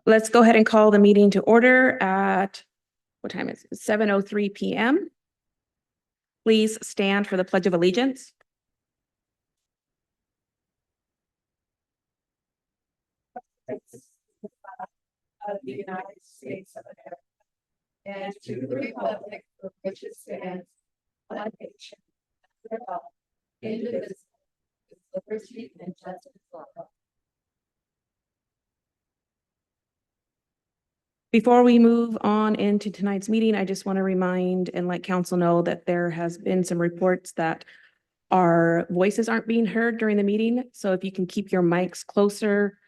Let's go ahead and call the meeting to order at, what time is it? 7:03 p.m. Please stand for the Pledge of Allegiance. Of the United States of America, and to the republic for which it stands, one nation, under God, indivisible, with liberty and justice for all. Before we move on into tonight's meeting, I just want to remind and let council know that there has been some reports that our voices aren't being heard during the meeting. So if you can keep your mics closer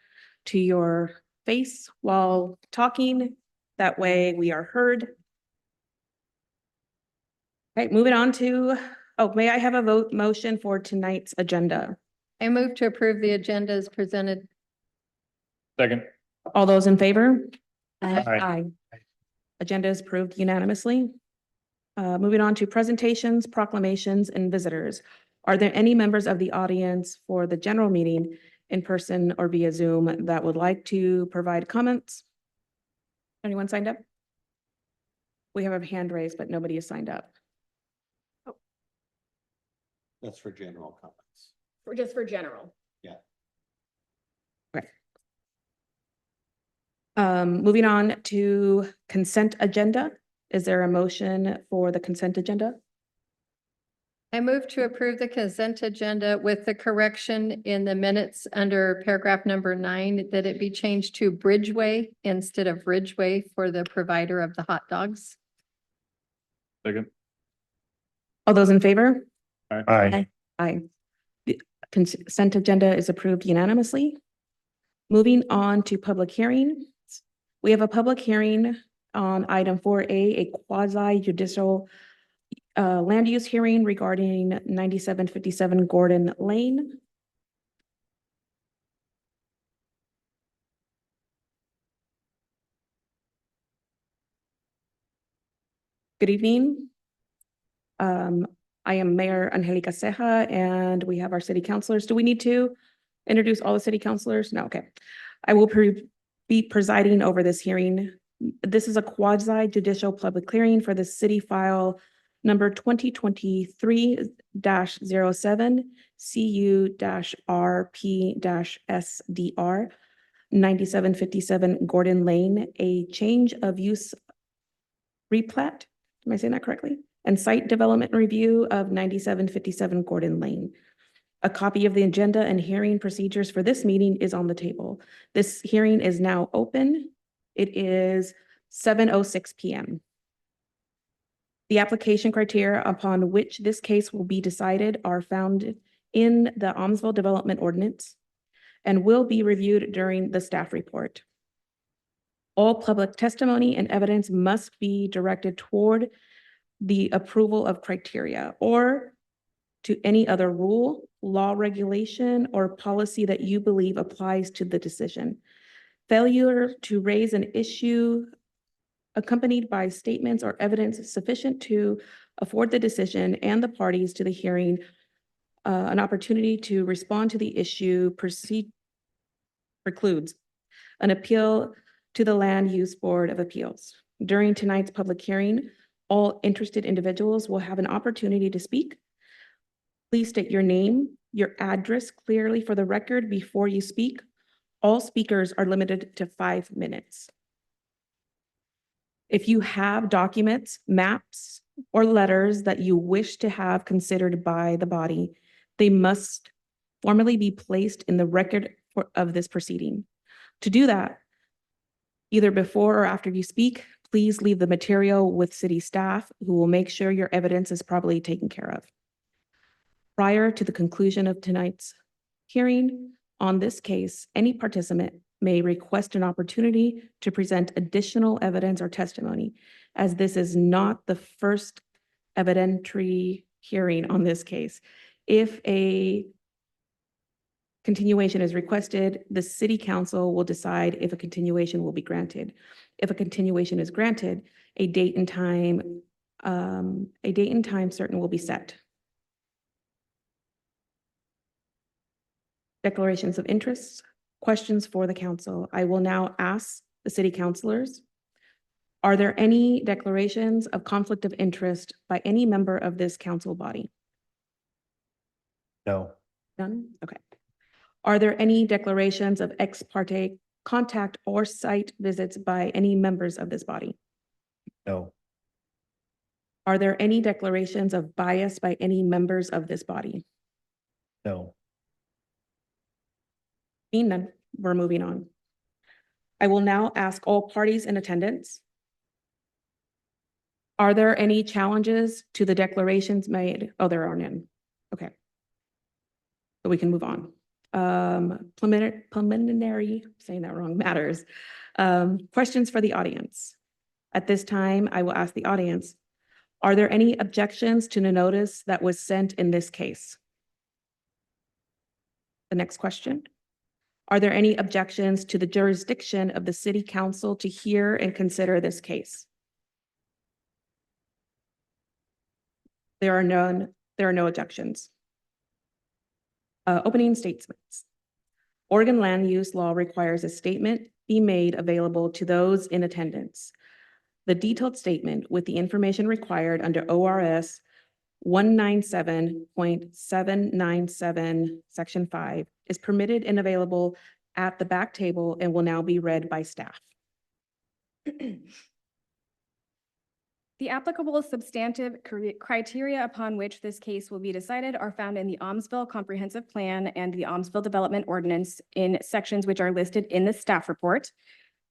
to your face while talking, that way we are heard. Okay, moving on to, may I have a motion for tonight's agenda? I move to approve the agenda as presented. Second. All those in favor? Aye. Agenda is approved unanimously. Moving on to presentations, proclamations, and visitors. Are there any members of the audience for the general meeting in person or via Zoom that would like to provide comments? Anyone signed up? We have a hand raised, but nobody has signed up. That's for general comments. Just for general. Yeah. Okay. Moving on to consent agenda. Is there a motion for the consent agenda? I move to approve the consent agenda with the correction in the minutes under paragraph number 9, that it be changed to Bridgeway instead of Ridgeway for the provider of the hot dogs. Second. All those in favor? Aye. Aye. The consent agenda is approved unanimously. Moving on to public hearing. We have a public hearing on item 4A, a quasi judicial land use hearing regarding 9757 Gordon Lane. Good evening. I am Mayor Angelica Ceja, and we have our city councilors. Do we need to introduce all the city councilors? No, okay. I will be presiding over this hearing. This is a quasi judicial public hearing for the city file number 2023-07 CU-RP-SDR 9757 Gordon Lane, a change of use replat. Am I saying that correctly? And site development review of 9757 Gordon Lane. A copy of the agenda and hearing procedures for this meeting is on the table. This hearing is now open. It is 7:06 p.m. The application criteria upon which this case will be decided are found in the Aumsville Development Ordinance and will be reviewed during the staff report. All public testimony and evidence must be directed toward the approval of criteria or to any other rule, law, regulation, or policy that you believe applies to the decision. Failure to raise an issue accompanied by statements or evidence sufficient to afford the decision and the parties to the hearing an opportunity to respond to the issue precludes an appeal to the Land Use Board of Appeals. During tonight's public hearing, all interested individuals will have an opportunity to speak. Please state your name, your address clearly for the record before you speak. All speakers are limited to 5 minutes. If you have documents, maps, or letters that you wish to have considered by the body, they must formally be placed in the record of this proceeding. To do that, either before or after you speak, please leave the material with city staff who will make sure your evidence is properly taken care of. Prior to the conclusion of tonight's hearing on this case, any participant may request an opportunity to present additional evidence or testimony, as this is not the first evidentiary hearing on this case. If a continuation is requested, the city council will decide if a continuation will be granted. If a continuation is granted, a date and time certain will be set. Declarations of interest, questions for the council. I will now ask the city councilors? Are there any declarations of conflict of interest by any member of this council body? No. None? Okay. Are there any declarations of ex parte contact or site visits by any members of this body? No. Are there any declarations of bias by any members of this body? No. Seeing none, we're moving on. I will now ask all parties in attendance. Are there any challenges to the declarations made? Oh, there are none. Okay. So we can move on. Preliminary, saying that wrong, matters. Questions for the audience. At this time, I will ask the audience, are there any objections to the notice that was sent in this case? The next question. Are there any objections to the jurisdiction of the city council to hear and consider this case? There are no objections. Opening statements. Oregon land use law requires a statement be made available to those in attendance. The detailed statement with the information required under ORS 197.797, Section 5, is permitted and available at the back table and will now be read by staff. The applicable substantive criteria upon which this case will be decided are found in the Aumsville Comprehensive Plan and the Aumsville Development Ordinance in sections which are listed in the staff report.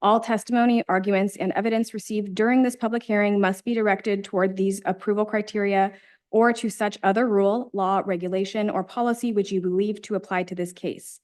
All testimony, arguments, and evidence received during this public hearing must be directed toward these approval criteria or to such other rule, law, regulation, or policy which you believe to apply to this case.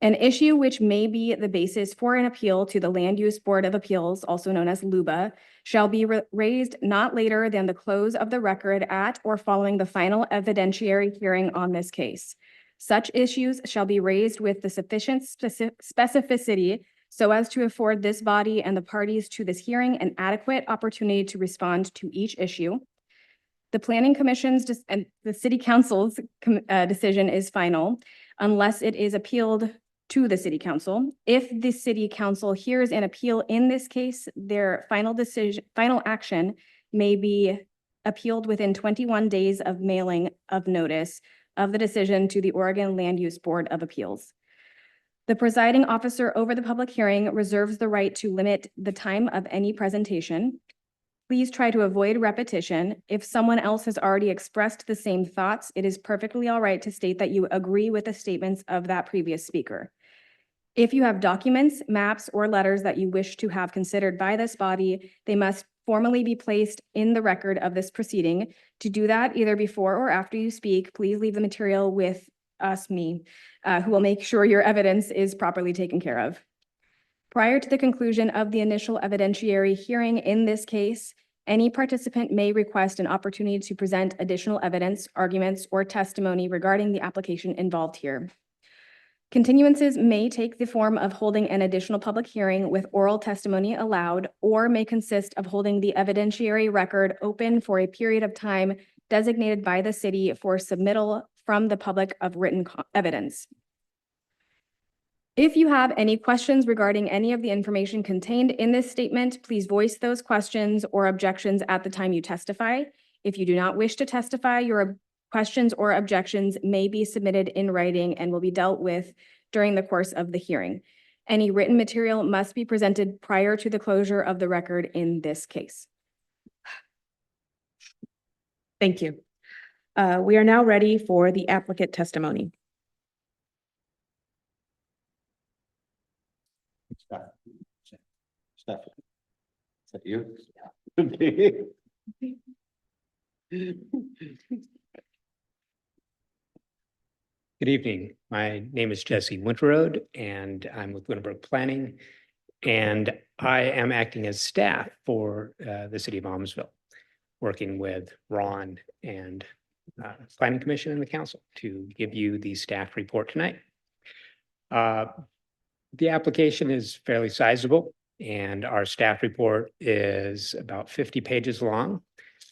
An issue which may be the basis for an appeal to the Land Use Board of Appeals, also known as LUBA, shall be raised not later than the close of the record at or following the final evidentiary hearing on this case. Such issues shall be raised with the sufficient specificity so as to afford this body and the parties to this hearing an adequate opportunity to respond to each issue. The Planning Commission's and the City Council's decision is final unless it is appealed to the City Council. If the City Council hears an appeal in this case, their final action may be appealed within 21 days of mailing of notice of the decision to the Oregon Land Use Board of Appeals. The presiding officer over the public hearing reserves the right to limit the time of any presentation. Please try to avoid repetition. If someone else has already expressed the same thoughts, it is perfectly all right to state that you agree with the statements of that previous speaker. If you have documents, maps, or letters that you wish to have considered by this body, they must formally be placed in the record of this proceeding. To do that, either before or after you speak, please leave the material with me, who will make sure your evidence is properly taken care of. Prior to the conclusion of the initial evidentiary hearing in this case, any participant may request an opportunity to present additional evidence, arguments, or testimony regarding the application involved here. Continuances may take the form of holding an additional public hearing with oral testimony allowed, or may consist of holding the evidentiary record open for a period of time designated by the city for submittal from the public of written evidence. If you have any questions regarding any of the information contained in this statement, please voice those questions or objections at the time you testify. If you do not wish to testify, your questions or objections may be submitted in writing and will be dealt with during the course of the hearing. Any written material must be presented prior to the closure of the record in this case. Thank you. We are now ready for the applicant testimony. Steph. Is that you? Good evening. My name is Jesse Winterroad, and I'm with Winterbrook Planning, and I am acting as staff for the city of Aumsville, working with Ron and Planning Commission and the council to give you the staff report tonight. The application is fairly sizable, and our staff report is about 50 pages long.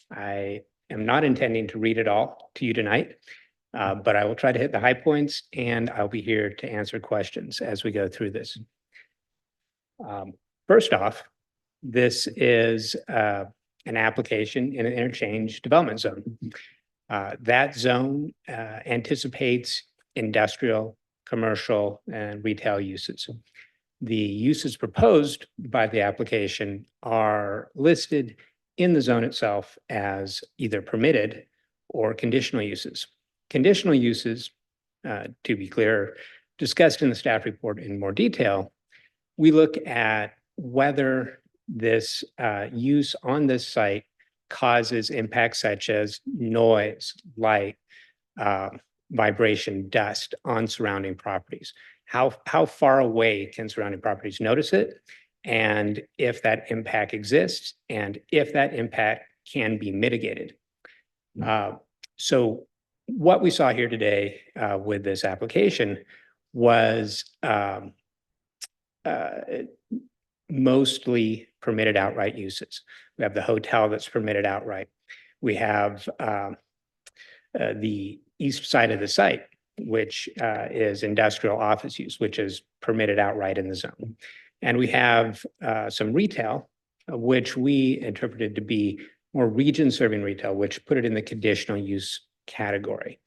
I am not intending to read it all to you tonight. But I will try to hit the high points, and I'll be here to answer questions as we go through this. First off, this is an application in an interchange development zone. That zone anticipates industrial, commercial, and retail uses. The uses proposed by the application are listed in the zone itself as either permitted or conditional uses. Conditional uses, to be clear, discussed in the staff report in more detail. We look at whether this use on this site causes impacts such as noise, light, vibration, dust on surrounding properties. How far away can surrounding properties notice it? And if that impact exists, and if that impact can be mitigated. So what we saw here today with this application was mostly permitted outright uses. We have the hotel that's permitted outright. We have the east side of the site, which is industrial office use, which is permitted outright in the zone. And we have some retail, which we interpreted to be more region-serving retail, which put it in the conditional use category.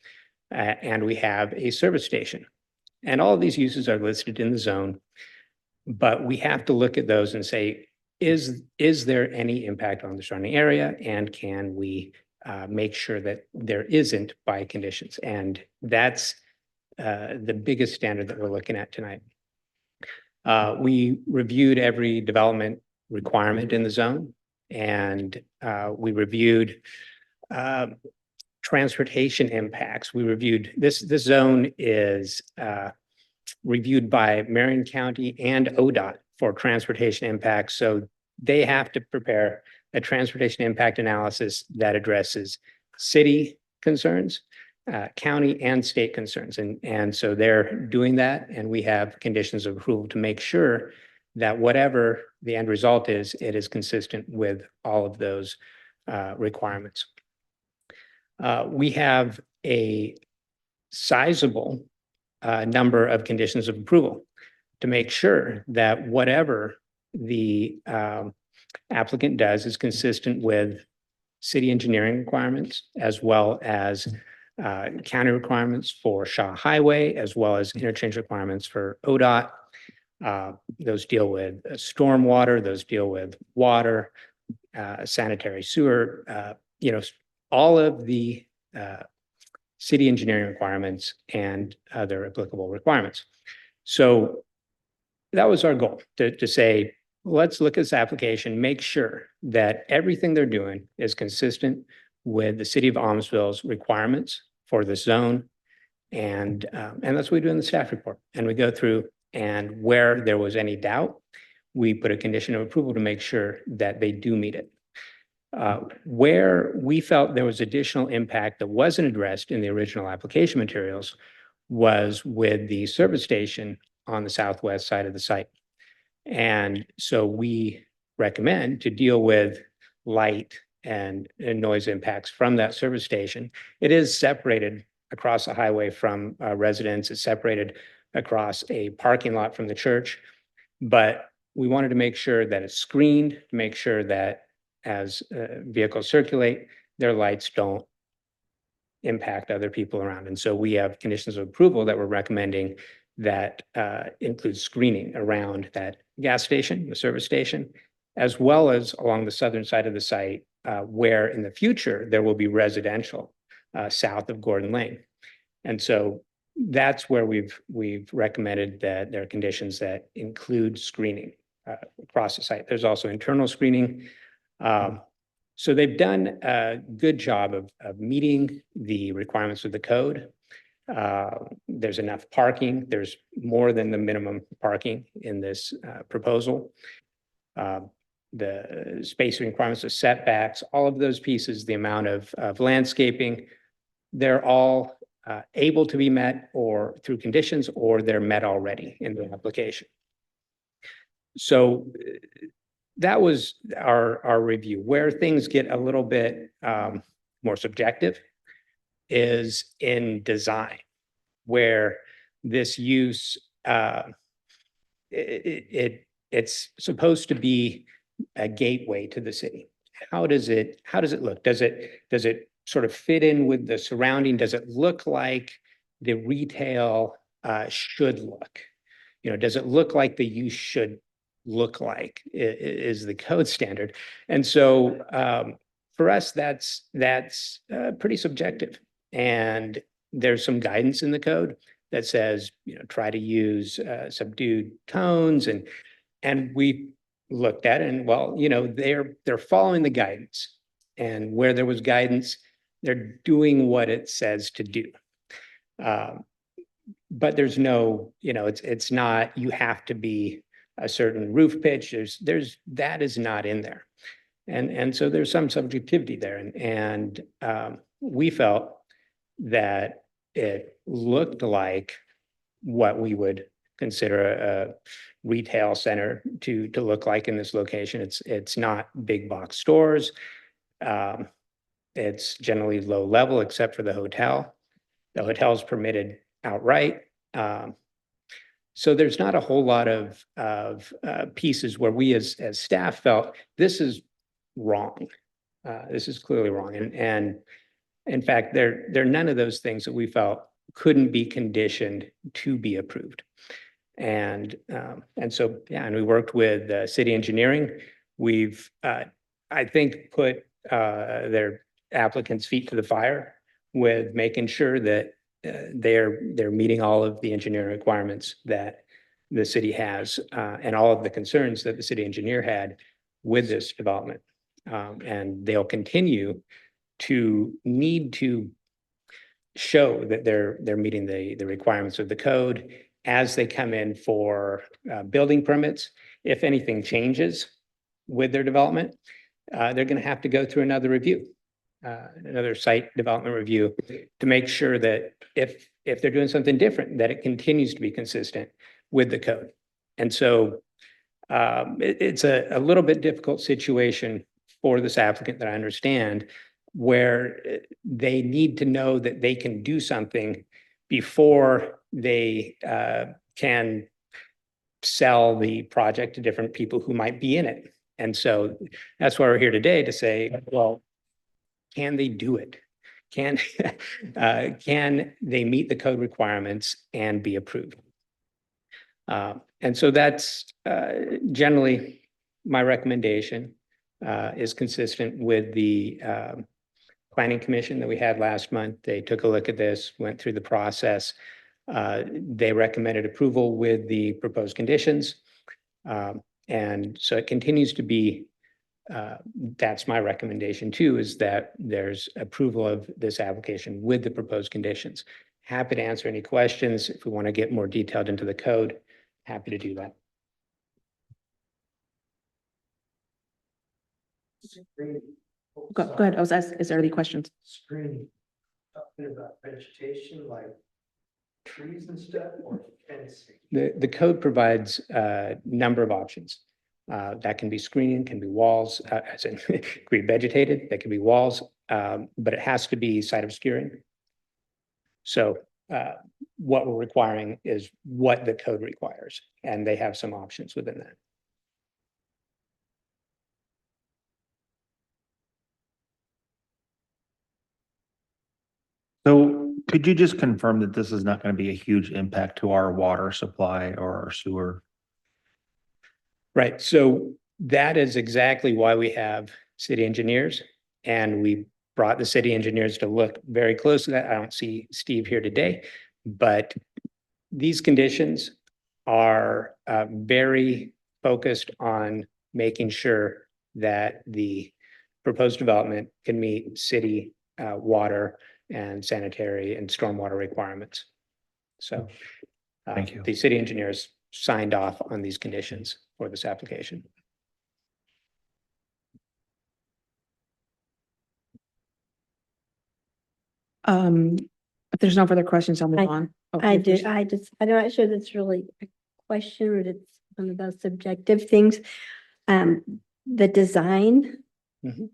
And we have a service station. And all of these uses are listed in the zone, but we have to look at those and say, is there any impact on the surrounding area? And can we make sure that there isn't by conditions? And that's the biggest standard that we're looking at tonight. We reviewed every development requirement in the zone, and we reviewed transportation impacts. We reviewed this zone is reviewed by Marion County and ODOT for transportation impacts. So they have to prepare a transportation impact analysis that addresses city concerns, county and state concerns. And so they're doing that, and we have conditions of approval to make sure that whatever the end result is, it is consistent with all of those requirements. We have a sizable number of conditions of approval to make sure that whatever the applicant does is consistent with city engineering requirements, as well as county requirements for Shaw Highway, as well as interchange requirements for ODOT. Those deal with stormwater, those deal with water, sanitary sewer, all of the city engineering requirements and other applicable requirements. So that was our goal, to say, let's look at this application, make sure that everything they're doing is consistent with the city of Aumsville's requirements for the zone. And that's what we do in the staff report. And we go through, and where there was any doubt, we put a condition of approval to make sure that they do meet it. Where we felt there was additional impact that wasn't addressed in the original application materials was with the service station on the southwest side of the site. And so we recommend to deal with light and noise impacts from that service station. It is separated across the highway from residents. It's separated across a parking lot from the church. But we wanted to make sure that it's screened, to make sure that as vehicles circulate, their lights don't impact other people around. And so we have conditions of approval that we're recommending that includes screening around that gas station, the service station, as well as along the southern side of the site, where in the future there will be residential south of Gordon Lane. And so that's where we've recommended that there are conditions that include screening across the site. There's also internal screening. So they've done a good job of meeting the requirements of the code. There's enough parking. There's more than the minimum parking in this proposal. The spacing requirements, the setbacks, all of those pieces, the amount of landscaping, they're all able to be met or through conditions, or they're met already in the application. So that was our review. Where things get a little bit more subjective is in design, where this use, it it's supposed to be a gateway to the city. How does it look? Does it sort of fit in with the surrounding? Does it look like the retail should look? You know, does it look like the use should look like is the code standard? And so for us, that's pretty subjective. And there's some guidance in the code that says, you know, try to use subdued tones, and we looked at it and, well, you know, they're following the guidance, and where there was guidance, they're doing what it says to do. But there's no, you know, it's not, you have to be a certain roof pitch. That is not in there. And so there's some subjectivity there. And we felt that it looked like what we would consider a retail center to look like in this location. It's not big box stores. It's generally low level except for the hotel. The hotel is permitted outright. So there's not a whole lot of pieces where we as staff felt this is wrong. This is clearly wrong. And in fact, there are none of those things that we felt couldn't be conditioned to be approved. And so, yeah, and we worked with city engineering. We've, I think, put their applicants' feet to the fire with making sure that they're meeting all of the engineering requirements that the city has, and all of the concerns that the city engineer had with this development. And they'll continue to need to show that they're meeting the requirements of the code as they come in for building permits. If anything changes with their development, they're going to have to go through another review, another site development review, to make sure that if they're doing something different, that it continues to be consistent with the code. And so it's a little bit difficult situation for this applicant that I understand, where they need to know that they can do something before they can sell the project to different people who might be in it. And so that's why we're here today, to say, well, can they do it? Can they meet the code requirements and be approved? And so that's generally my recommendation, is consistent with the Planning Commission that we had last month. They took a look at this, went through the process. They recommended approval with the proposed conditions. And so it continues to be, that's my recommendation too, is that there's approval of this application with the proposed conditions. Happy to answer any questions. If we want to get more detailed into the code, happy to do that. Go ahead. I was asking, is there any questions? Screening, talking about vegetation like trees and stuff, or fencing? The code provides a number of options. That can be screening, can be walls, as in be vegetated, that can be walls, but it has to be site obscuring. So what we're requiring is what the code requires, and they have some options within that. So could you just confirm that this is not going to be a huge impact to our water supply or our sewer? Right. So that is exactly why we have city engineers, and we brought the city engineers to look very close at that. I don't see Steve here today, but these conditions are very focused on making sure that the proposed development can meet city water and sanitary and stormwater requirements. So Thank you. The city engineers signed off on these conditions for this application. If there's no further questions, I'll move I- on. Oh, I you do, first. I'm not sure that's really a question, or it's one of those subjective things. The design. Mhm.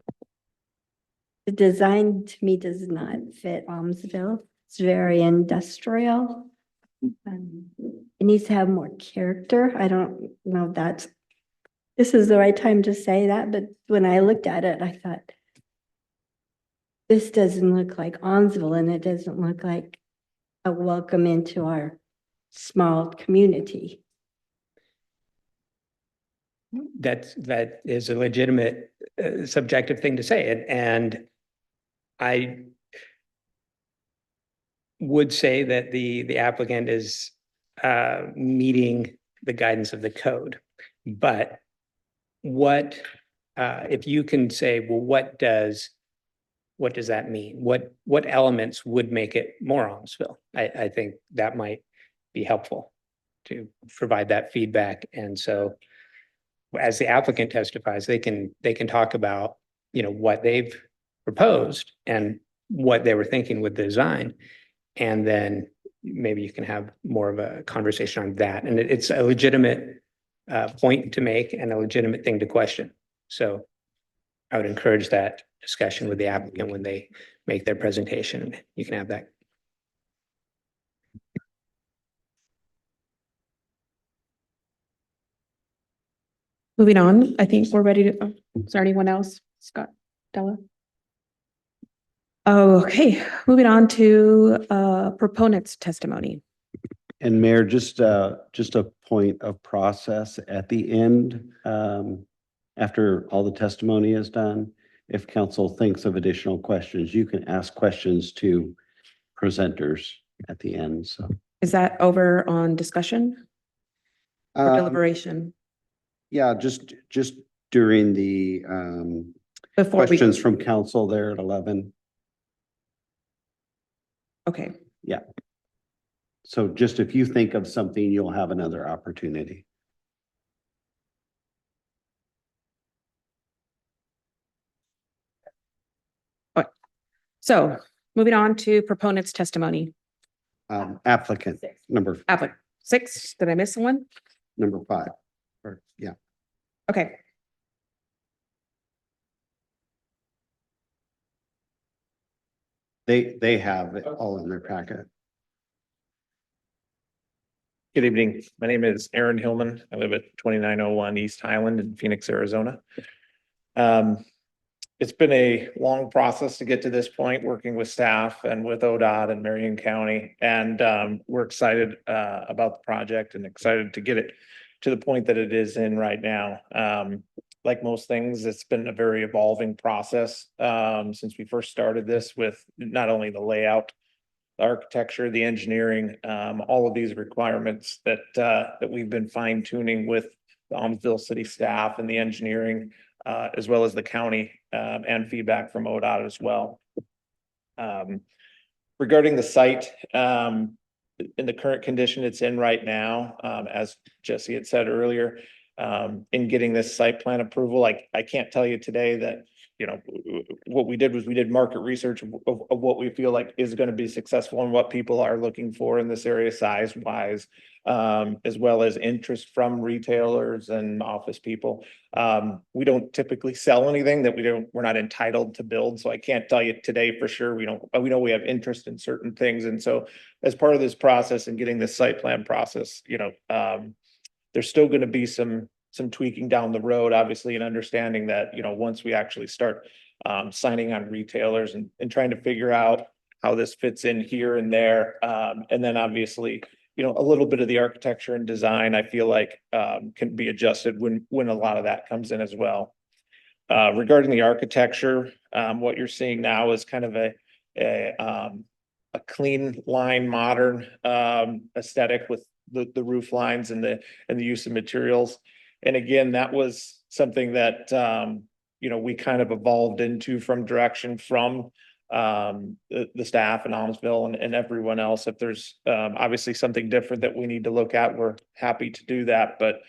The design to me does not fit Aumsville. It's very industrial. It needs to have more character. I don't know if that's this is the right time to say that, but when I looked at it, I thought, this doesn't look like Aumsville, and it doesn't look like a welcome into our small community. That is a legitimate subjective thing to say, and I would say that the applicant is meeting the guidance of the code. But what if you can say, well, what does that mean? What elements would make it more Aumsville? I think that might be helpful to provide that feedback. And so as the applicant testifies, they can talk about, what they've proposed and what they were thinking with the design. And then maybe you can have more of a conversation on that. And it's a legitimate point to make and a legitimate thing to question. So I would encourage that discussion with the applicant when they make their presentation. You can have that. Moving on, I think we're ready to, is there anyone else? Scott, Della? Okay, moving on to proponent's testimony. And Mayor, just a point of process at the end, after all the testimony is done, if council thinks of additional questions, you can ask questions to presenters at the end, so. Is that over on discussion or Um, deliberation? Yeah, just during the Before we, questions from council there at 11. okay, So just if you think of something, you'll have another opportunity. so moving on to proponent's testimony. Applicant, number Applicant 6, did I miss one? 5. Or, yeah. Okay. They have it all in their packet. Good evening. My name is Aaron Hillman. I live at 2901 East Highland in Phoenix, Arizona. It's been a long process to get to this point, working with staff and with ODOT and Marion County. And we're excited about the project and excited to get it to the point that it is in right now. Like most things, it's been a very evolving process since we first started this, with not only the layout, the architecture, the engineering, all of these requirements that we've been fine tuning with the Aumsville city staff and the engineering, as well as the county, and feedback from ODOT as well. Regarding the site, in the current condition it's in right now, as Jesse had said earlier, in getting this site plan approval, I can't tell you today that, what we did was we did market research of what we feel like is going to be successful and what people are looking for in this area size wise, as well as interest from retailers and office people. We don't typically sell anything that we're not entitled to build. So I can't tell you today for sure. We know we have interest in certain things. And so as part of this process and getting this site plan process, there's still going to be some tweaking down the road, obviously, and understanding that, once we actually start signing on retailers and trying to figure out how this fits in here and there. And then obviously, a little bit of the architecture and design, I feel like can be adjusted when a lot of that comes in as well. Regarding the architecture, what you're seeing now is kind of a clean line, modern aesthetic with the roof lines and the use of materials. And again, that was something that, we kind of evolved into from direction from the staff in Aumsville and everyone else. If there's obviously something different that we need to look at, we're happy to do that. But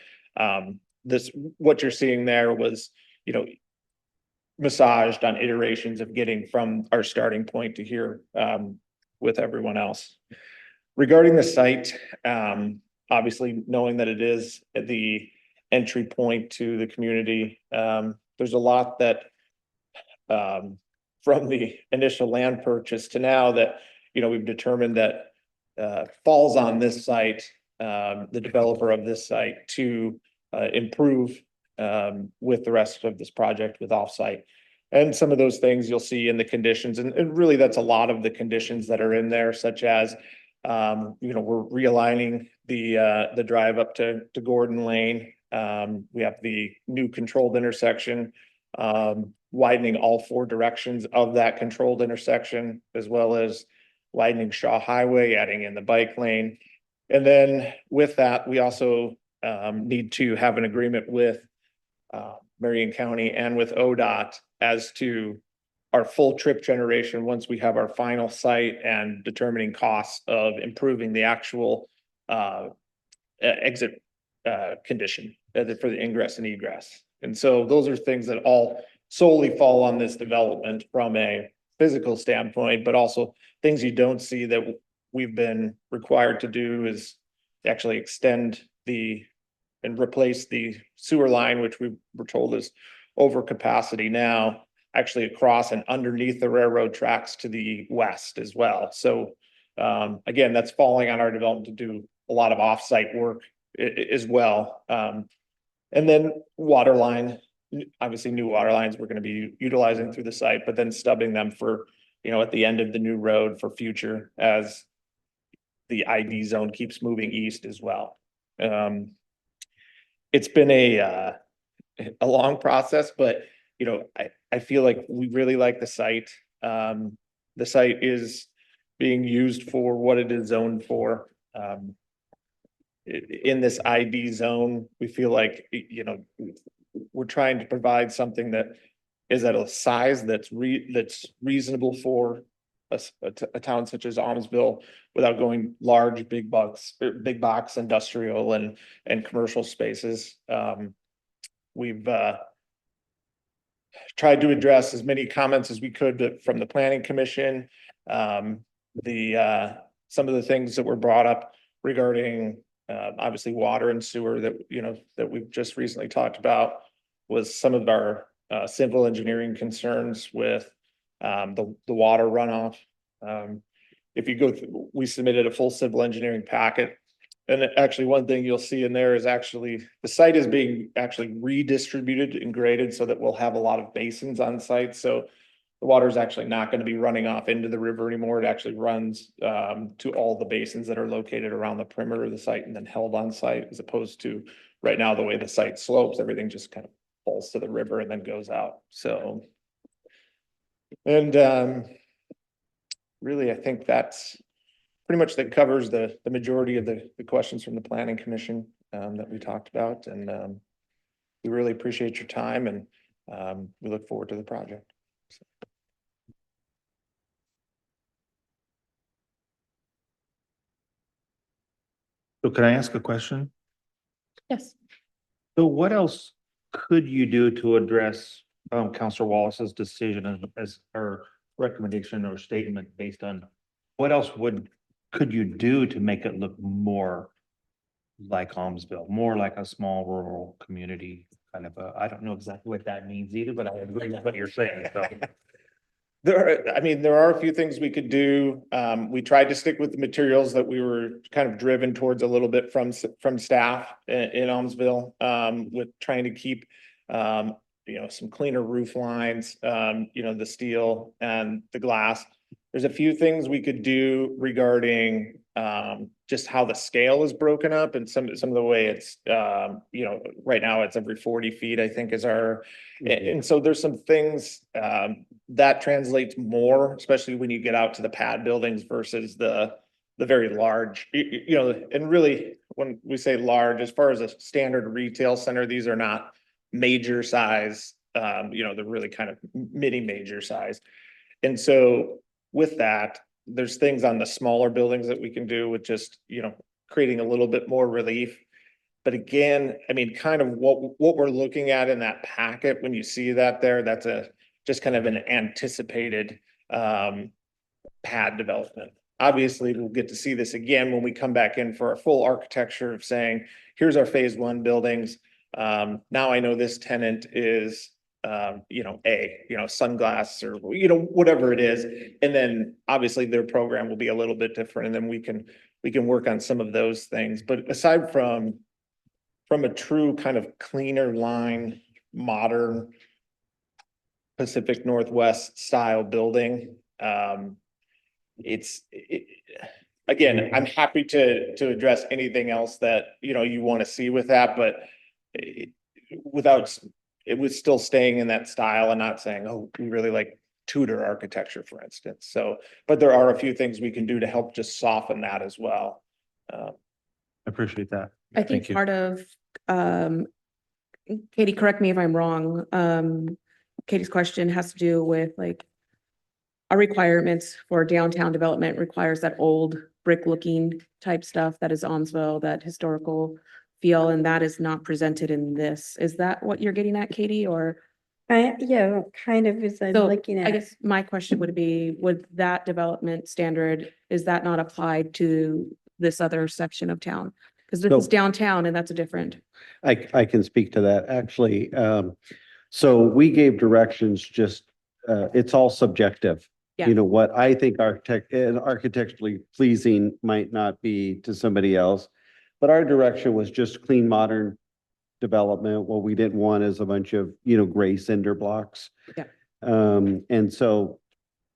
what you're seeing there was, massaged on iterations of getting from our starting point to here with everyone else. Regarding the site, obviously knowing that it is the entry point to the community, there's a lot that from the initial land purchase to now that we've determined that falls on this site, the developer of this site, to improve with the rest of this project with offsite. And some of those things you'll see in the conditions, and really that's a lot of the conditions that are in there, such as, we're realigning the drive up to Gordon Lane. We have the new controlled intersection, widening all 4 directions of that controlled intersection, as well as widening Shaw Highway, adding in the bike lane. And then with that, we also need to have an agreement with Marion County and with ODOT as to our full trip generation once we have our final site and determining costs of improving the actual exit condition for the ingress and egress. And so those are things that all solely fall on this development from a physical standpoint, but also things you don't see that we've been required to do is actually extend and replace the sewer line, which we were told is over capacity now, actually across and underneath the railroad tracks to the west as well. So again, that's falling on our development to do a lot of offsite work as well. And then water line, obviously new water lines we're going to be utilizing through the site, but then stubbing them for, at the end of the new road for future as the ID zone keeps moving east as well. It's been a long process, but I feel like we really like the site. The site is being used for what it is zoned for. In this ID zone, we feel like, we're trying to provide something that is at a size that's reasonable for a town such as Aumsville without going large, big box industrial and commercial spaces. We've tried to address as many comments as we could from the planning commission. Some of the things that were brought up regarding obviously water and sewer that we've just recently talked about was some of our civil engineering concerns with the water runoff. If you go through, we submitted a full civil engineering packet. And actually one thing you'll see in there is actually the site is being actually redistributed and graded so that we'll have a lot of basins on site. So the water is actually not going to be running off into the river anymore. It actually runs to all the basins that are located around the perimeter of the site and then held on site, as opposed to right now, the way the site slopes, everything just kind of falls to the river and then goes out. So, and really, I think that's pretty much that covers the majority of the questions from the planning commission that we talked about. And we really appreciate your time and we look forward to the project. So can I ask a question? Yes. So what else could you do to address Counselor Wallace's decision as her recommendation or statement based on what else could you do to make it look more like Aumsville, more like a small rural community kind of I don't know exactly what that means either, but I agree with what you're saying. So. There are a few things we could do. We tried to stick with the materials that we were kind of driven towards a little bit from staff in Aumsville, with trying to keep, some cleaner roof lines, the steel and the glass. There's a few things we could do regarding just how the scale is broken up and some of the way it's, right now it's every 40 feet, I think is our, and so there's some things that translates more, especially when you get out to the pad buildings versus the very large, and really when we say large, as far as a standard retail center, these are not major size, they're really kind of mini major size. And so with that, there's things on the smaller buildings that we can do with just, creating a little bit more relief. But again, kind of what we're looking at in that packet, when you see that there, that's just kind of an anticipated pad development. Obviously, we'll get to see this again when we come back in for our full architecture of saying, here's our phase 1 buildings. Now I know this tenant is sunglass or, whatever it is. And then obviously their program will be a little bit different. And then we can work on some of those things. But aside from from a true kind of cleaner line, modern Pacific Northwest style building. Again, I'm happy to address anything else that, you want to see with that, but it was still staying in that style and not saying, oh, we really like Tudor architecture, for instance. So, but there are a few things we can do to help just soften that as well. I appreciate that. I think Thank you. part of, Katie, correct me if I'm wrong. Katie's question has to do with like our requirements for downtown development requires that old brick looking type stuff that is Aumsville, that historical feel, and that is not presented in this. Is that what you're getting at, Katie, or? Yeah, kind of as I'm So looking I at. guess my question would be, would that development standard, is that not applied to this other section of town? Because this is So- downtown and that's a different. I can speak to that, actually. So we gave directions, just, it's all subjective. Yeah. You know, what I think architecturally pleasing might not be to somebody else. But our direction was just clean, modern development. What we didn't want is a bunch of, gray cinder blocks. Yeah. And so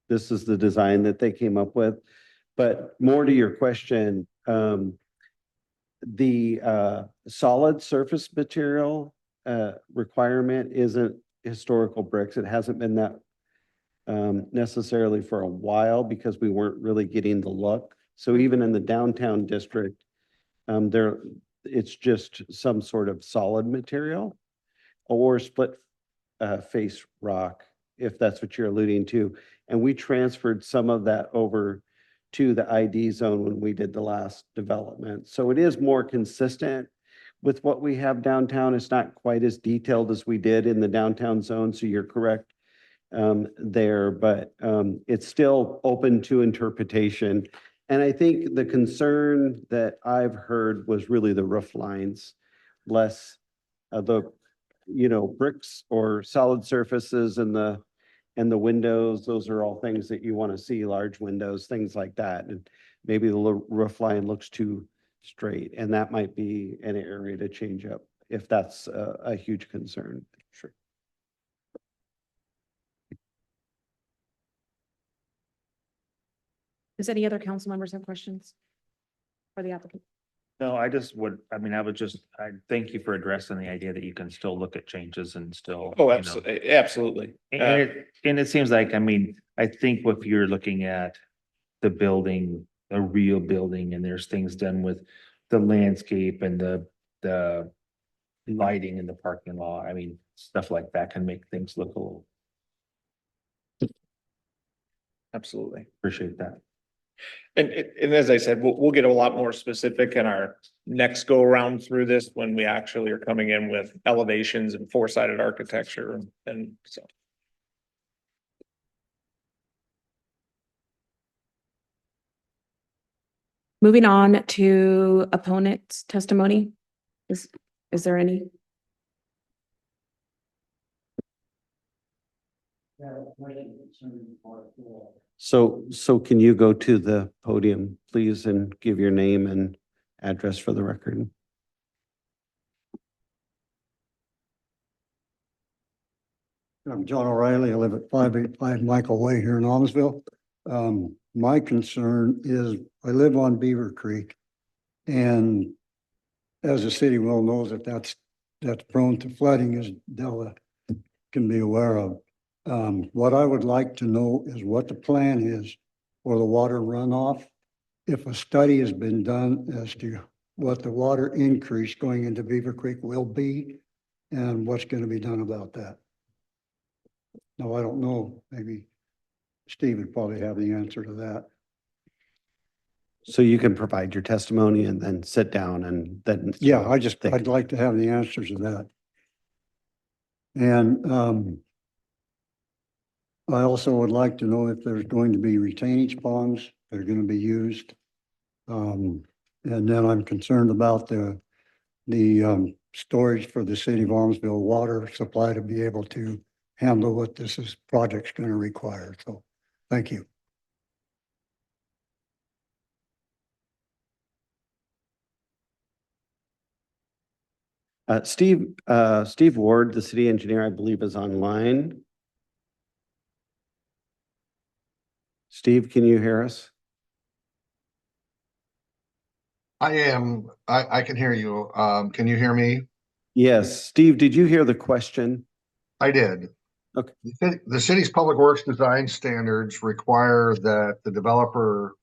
this is the design that they came up with. But more to your question, the solid surface material requirement isn't historical bricks. It hasn't been that necessarily for a while because we weren't really getting the look. So even in the downtown district, it's just some sort of solid material or split face rock, if that's what you're alluding to. And we transferred some of that over to the ID zone when we did the last development. So it is more consistent with what we have downtown. It's not quite as detailed as we did in the downtown zone, so you're correct there, but it's still open to interpretation. And I think the concern that I've heard was really the roof lines, less the, bricks or solid surfaces and the windows. Those are all things that you want to see, large windows, things like that. And maybe the roof line looks too straight, and that might be an area to change up if that's a huge concern. Sure. Does any other council members have questions for the applicant? No, I thank you for addressing the idea that you can still look at changes and still. Oh, absolutely, absolutely. And it seems like, I think if you're looking at the building, a real building, and there's things done with the landscape and the lighting in the parking lot, stuff like that can make things look a little. Absolutely. Appreciate that. And as I said, we'll get a lot more specific in our next go around through this when we actually are coming in with elevations and four-sided architecture and so. Moving on to opponent's testimony. Is there any? So can you go to the podium, please, and give your name and address for the record? I'm John O'Reilly. I live at 585 Michael Way here in Aumsville. My concern is I live on Beaver Creek, and as the city well knows, that that's prone to flooding, as Della can be aware of. What I would like to know is what the plan is for the water runoff. If a study has been done as to what the water increase going into Beaver Creek will be and what's going to be done about that. No, I don't know. Maybe Steve would probably have the answer to that. So you can provide your testimony and then sit down and then. Yeah, I'd like to have the answers to that. And I also would like to know if there's going to be retainage ponds that are going to be used. And then I'm concerned about the storage for the city of Aumsville water supply to be able to handle what project's going to require. So, thank you. Steve Ward, the city engineer, I believe is online. Steve, can you hear us? I am. I can hear you. Can you hear me? Yes. Steve, did you hear the question? I did. Okay. The city's public works design standards require that the developer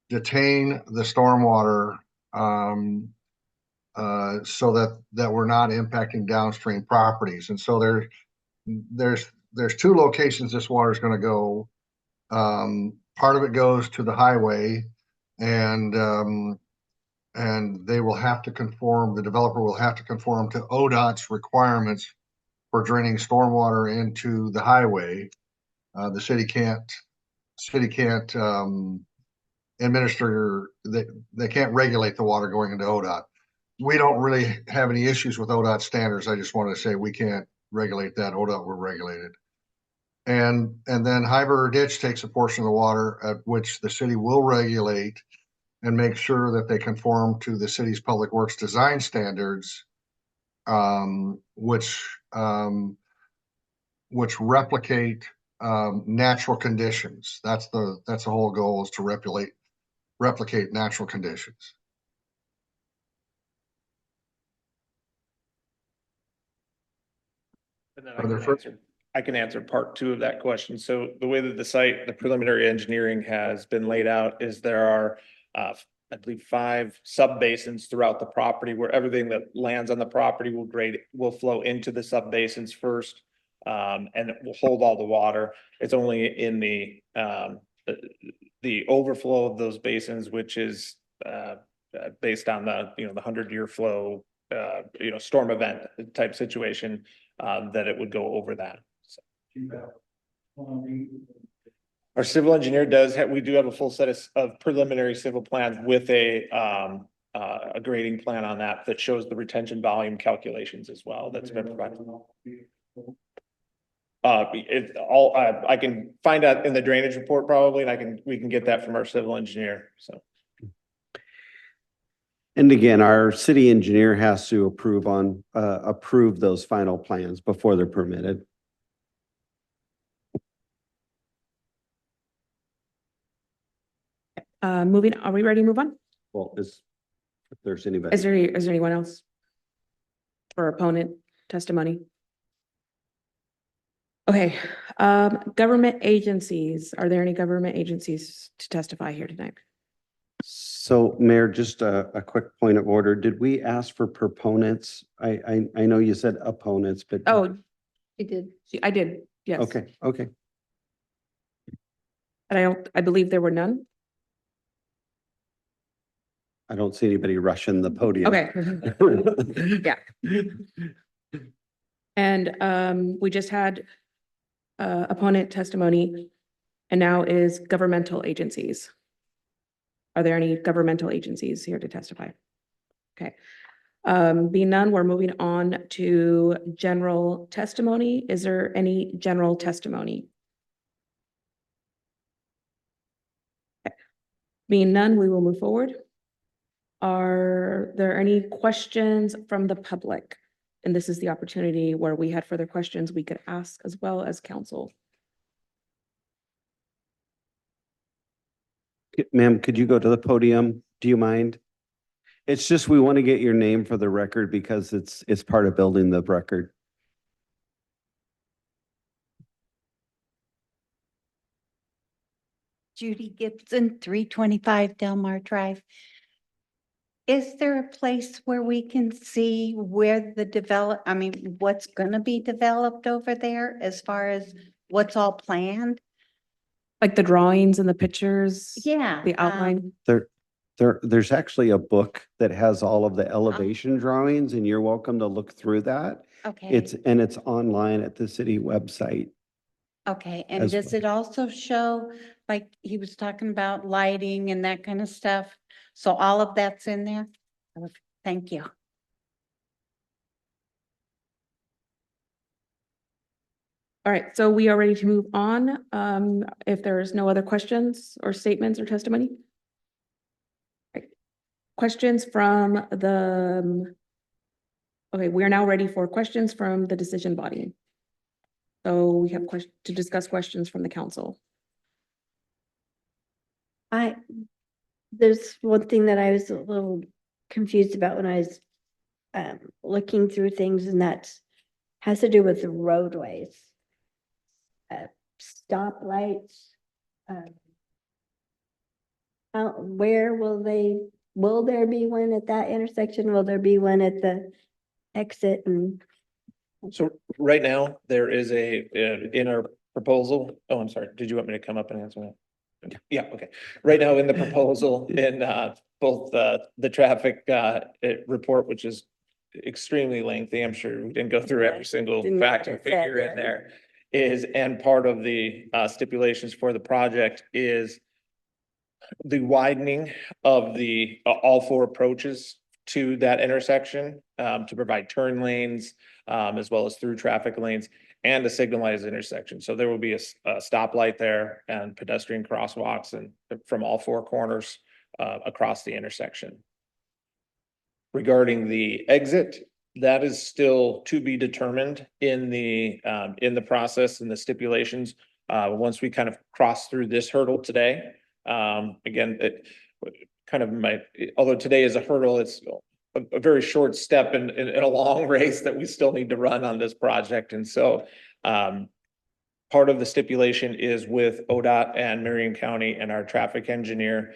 detain the stormwater so that we're not impacting downstream properties. And so there's two locations this water is going to go. Part of it goes to the highway, and they will have to conform, the developer will have to conform to ODOT's requirements for draining stormwater into the highway. The city can't administer, they can't regulate the water going into ODOT. We don't really have any issues with ODOT standards. I just wanted to say we can't regulate that. ODOT will regulate it. And then High River Ditch takes a portion of the water at which the city will regulate and make sure that they conform to the city's public works design standards, which replicate natural conditions. That's the whole goal, is to replicate natural conditions. And then Are there I can answer part two of that question. So the way that the preliminary engineering has been laid out is there are, I believe, 5 sub-basins throughout the property where everything that lands on the property will flow into the sub-basins first. And it will hold all the water. It's only in the overflow of those basins, which is based on the 100-year flow, storm event type situation, that it would go over that. So. Our civil engineer we do have a full set of preliminary civil plans with a grading plan on that shows the retention volume calculations as well. That's been provided. I can find out in the drainage report probably, and we can get that from our civil engineer, so. And again, our city engineer has to approve those final plans before they're permitted. Moving, are we ready to move on? Well, if there's anybody. Is there anyone else for opponent testimony? Okay, government agencies. Are there any government agencies to testify here tonight? So Mayor, just a quick point of order. Did we ask for proponents? I know you said opponents, but. Oh, We did. I did, yes. Okay. And I believe there were none. I don't see anybody rushing the podium. Okay. Yeah. And we just had opponent testimony, and now is governmental agencies. Are there any governmental agencies here to testify? Okay. Being none, we're moving on to general testimony. Is there any general testimony? Okay. Being none, we will move forward. Are there any questions from the public? And this is the opportunity where we had further questions we could ask as well as council. Ma'am, could you go to the podium? Do you mind? It's just, we want to get your name for the record because it's part of building the record. Judy Gibson, 325 Delmar Drive. Is there a place where we can see where what's going to be developed over there as far as what's all planned? Like the drawings and the pictures? Yeah. The outline? There's actually a book that has all of the elevation drawings, and you're welcome to look through that. Okay. It's online at the city website. Okay, and as does well. it also show, like he was talking about lighting and that kind of stuff? So all of that's in there? Thank you. All right, so we are ready to move on. If there's no other questions or statements or testimony? Right. Questions from the Okay, we are now ready for questions from the decision body. So we have to discuss questions from the council. There's one thing that I was a little confused about when I was looking through things, and that has to do with the roadways. Stoplights. Where will there be one at that intersection? Will there be one at the exit? And So right now, there is in our proposal, oh, I'm sorry, did you want me to come up and answer that? Yeah, okay. Right now in the proposal, in both the traffic report, which is extremely lengthy, I'm sure we didn't go through every single Didn't fact and get that figure in in. there, and part of the stipulations for the project is the widening of the all four approaches to that intersection to provide turn lanes as well as through traffic lanes and a signalized intersection. So there will be a stoplight there and pedestrian crosswalks and from all four corners across the intersection. Regarding the exit, that is still to be determined in the process and the stipulations. Once we kind of cross through this hurdle today. Again, it kind of although today is a hurdle, it's a very short step in a long race that we still need to run on this project. And so part of the stipulation is with ODOT and Marion County and our traffic engineer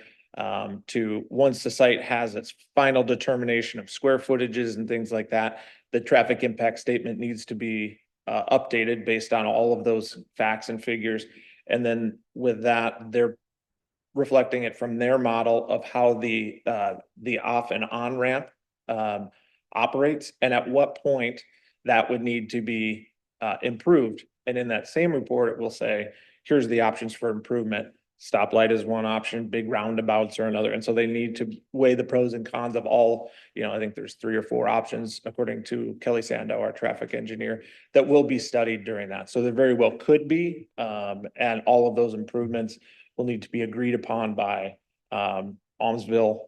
to, once the site has its final determination of square footages and things like that, the traffic impact statement needs to be updated based on all of those facts and figures. And then with that, they're reflecting it from their model of how the off and on ramp operates and at what point that would need to be improved. And in that same report, it will say, here's the options for improvement. Stoplight is one option, big roundabouts are another. And so they need to weigh the pros and cons of all, I think there's 3 or 4 options, according to Kelly Sandow, our traffic engineer, that will be studied during that. So there very well could be, and all of those improvements will need to be agreed upon by Aumsville,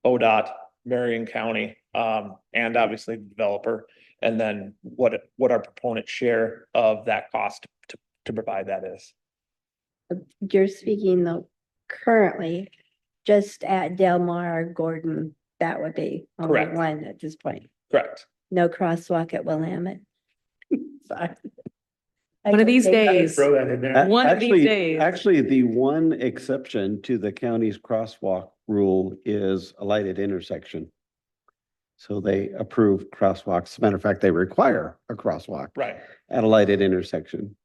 ODOT, Marion County, and obviously the developer. And then what our proponent share of that cost to provide that is. you're speaking though currently just at Del Mar, Gordon, that would be only Correct. one at this point. Correct. No crosswalk at Willamette. Sorry. One of these days. Throw that in there. One of these Actually- days. Actually, the one exception to the county's crosswalk rule is a lighted intersection. So they approve crosswalks. As a matter of fact, they require a crosswalk Right. at a lighted intersection.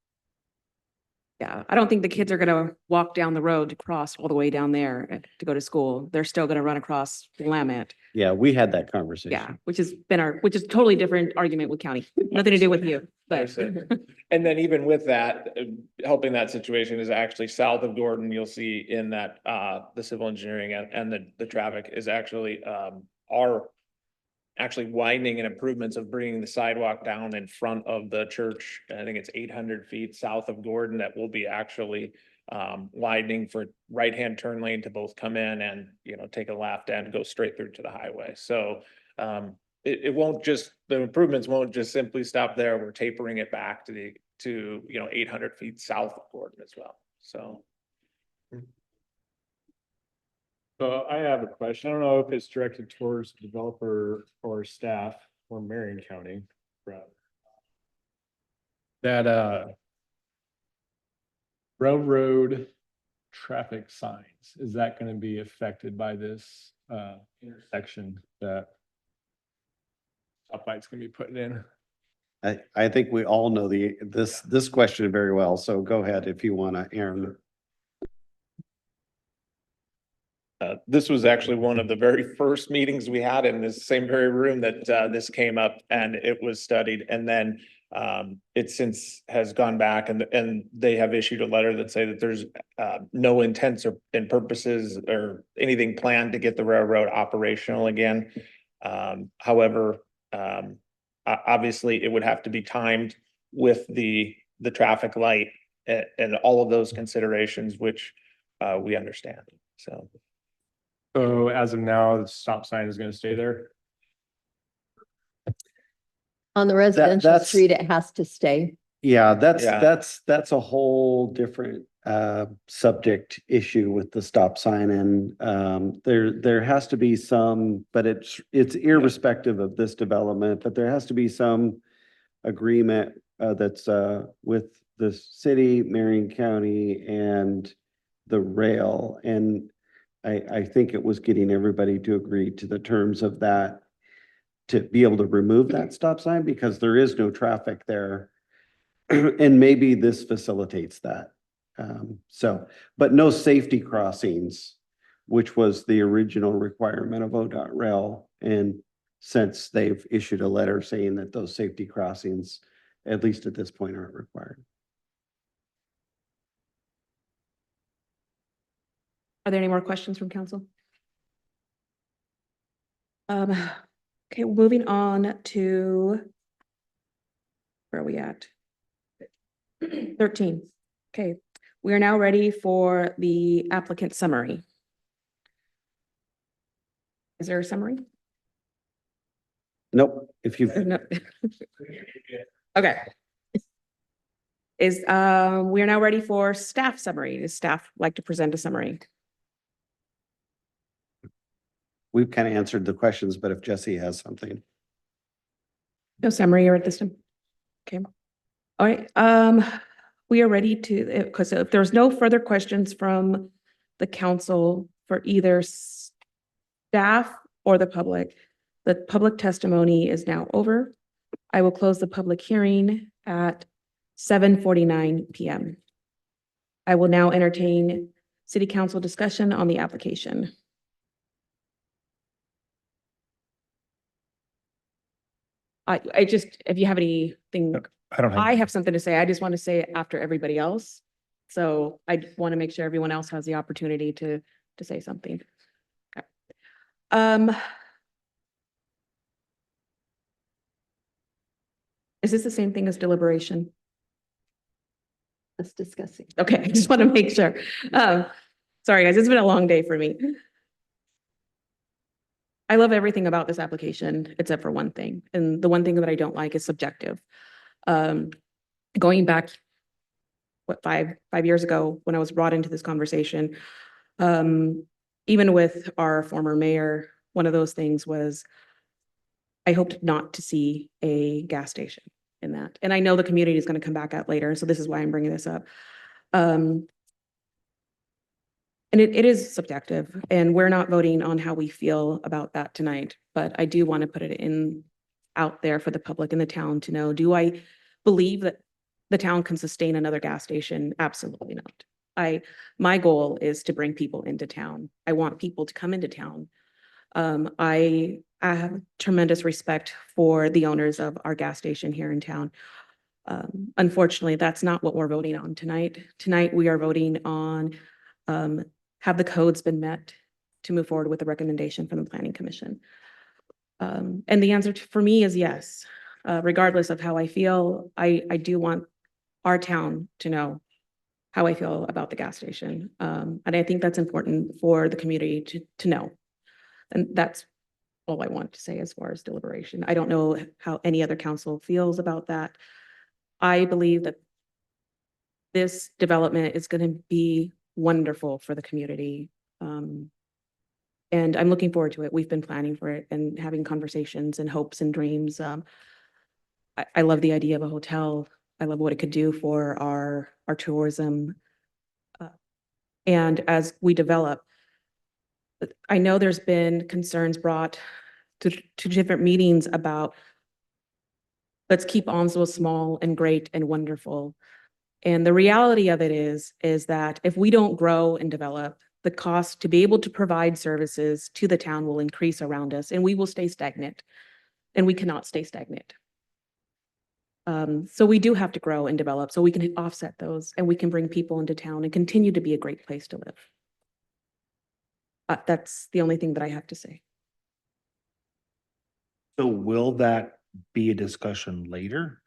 Yeah, I don't think the kids are gonna walk down the road to cross all the way down there to go to school. They're still gonna run across Willamette. Yeah, we had that conversation. Yeah, which is a totally different argument with county. Nothing to do with you, but. Understood. And then even with that, helping that situation is actually south of Gordon, you'll see in that, the civil engineering and the traffic is actually, are actually widening and improvements of bringing the sidewalk down in front of the church. I think it's 800 feet south of Gordon that will be actually, widening for right-hand turn lane to both come in and, take a left and go straight through to the highway. So, it won't just, the improvements won't just simply stop there. We're tapering it back to 800 feet south of Gordon as well. So. So I have a question. I don't know if it's directed towards developer or staff or Marion County. That railroad traffic signs, is that going to be affected by this intersection that stoplights going to be putting in? I think we all know this question very well. So go ahead if you want to, Aaron. This was actually one of the very first meetings we had in this same very room that this came up and it was studied. And then it since has gone back and they have issued a letter that say that there's no intents or and purposes or anything planned to get the railroad operational again. However, obviously it would have to be timed with the traffic light and all of those considerations, which we understand. So as of now, the stop sign is going to stay there? On the residential that's- street, it has to stay. Yeah, Yeah. that's a whole different subject issue with the stop sign, and there has to be some, but it's irrespective of this development, but there has to be some agreement that's with the city, Marion County, and the rail, and I think it was getting everybody to agree to the terms of that to be able to remove that stop sign because there is no traffic there. And maybe this facilitates that. So, but no safety crossings, which was the original requirement of ODOT rail. And since they've issued a letter saying that those safety crossings, at least at this point, aren't required. Are there any more questions from council? Okay, moving on to, where are we at? 13. Okay, we are now ready for the applicant summary. Is there a summary? Nope, if you've, No. Okay. We are now ready for staff summary. Does staff like to present a summary? we've kind of answered the questions, but if Jesse has something. No summary or at this time? Okay. All right, we are ready to, because if there's no further questions from the council for either staff or the public testimony is now over. I will close the public hearing at 7:49 PM. I will now entertain city council discussion on the application. I just, if you have anything, I don't I have something to say. I just want to say it after everybody else. So I want to make sure everyone else has the opportunity to say something. Okay. Is this the same thing as deliberation? Let's discuss it. Okay, I just want to make sure. Sorry, guys, it's been a long day for me. I love everything about this application except for one thing. And the one thing that I don't like is subjective. Going back, what, five years ago when I was brought into this conversation, even with our former mayor, one of those things was I hoped not to see a gas station in that. And I know the community is going to come back at later, so this is why I'm bringing this up. And it is subjective, and we're not voting on how we feel about that tonight, but I do want to put it out there for the public in the town to know, do I believe that the town can sustain another gas station? Absolutely not. My goal is to bring people into town. I want people to come into town. I have tremendous respect for the owners of our gas station here in town. Unfortunately, that's not what we're voting on tonight. Tonight, we are voting on have the codes been met to move forward with the recommendation from the Planning Commission? And the answer for me is yes. Regardless of how I feel, I do want our town to know how I feel about the gas station. And I think that's important for the community to know. And that's all I want to say as far as deliberation. I don't know how any other council feels about that. I believe that this development is going to be wonderful for the community. And I'm looking forward to it. We've been planning for it and having conversations and hopes and dreams. I love the idea of a hotel. I love what it could do for our tourism. And as we develop, I know there's been concerns brought to different meetings about let's keep Aumsville small and great and wonderful. And the reality of it is that if we don't grow and develop, the cost to be able to provide services to the town will increase around us and we will stay stagnant. And we cannot stay stagnant. So we do have to grow and develop so we can offset those and we can bring people into town and continue to be a great place to live. That's the only thing that I have to say. So will that be a discussion later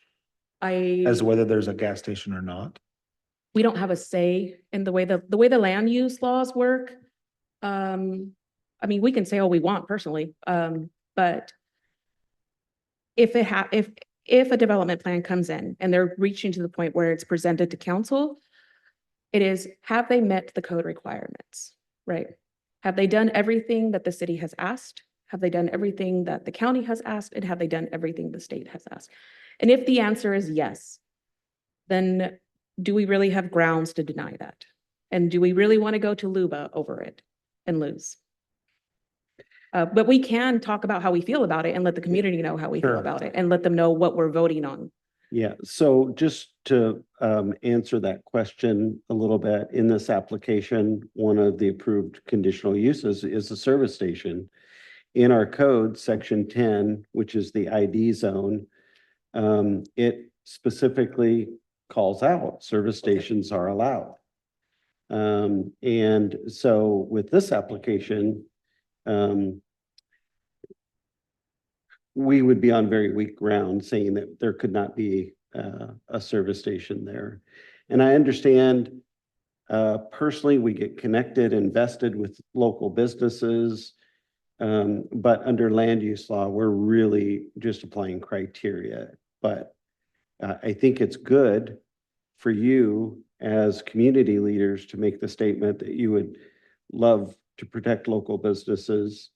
as whether there's a gas station or not? We don't have a say in the way the land use laws work. I mean, we can say all we want personally, but if if a development plan comes in and they're reaching to the point where it's presented to council, it is, have they met the code requirements, right? Have they done everything that the city has asked? Have they done everything that the county has asked? And have they done everything the state has asked? And if the answer is yes, then do we really have grounds to deny that? And do we really want to go to LUBA over it and lose? But we can talk about how we feel about it and let the community know how we feel Sure. about it and let them know what we're voting on. Yeah, so just to answer that question a little bit, in this application, one of the approved conditional uses is a service station. In our code, section 10, which is the ID zone, it specifically calls out service stations are allowed. And so with this application, we would be on very weak ground saying that there could not be a service station there. And I understand personally, we get connected, invested with local businesses, but under land use law, we're really just applying criteria. But I think it's good for you as community leaders to make the statement that you would love to protect local businesses.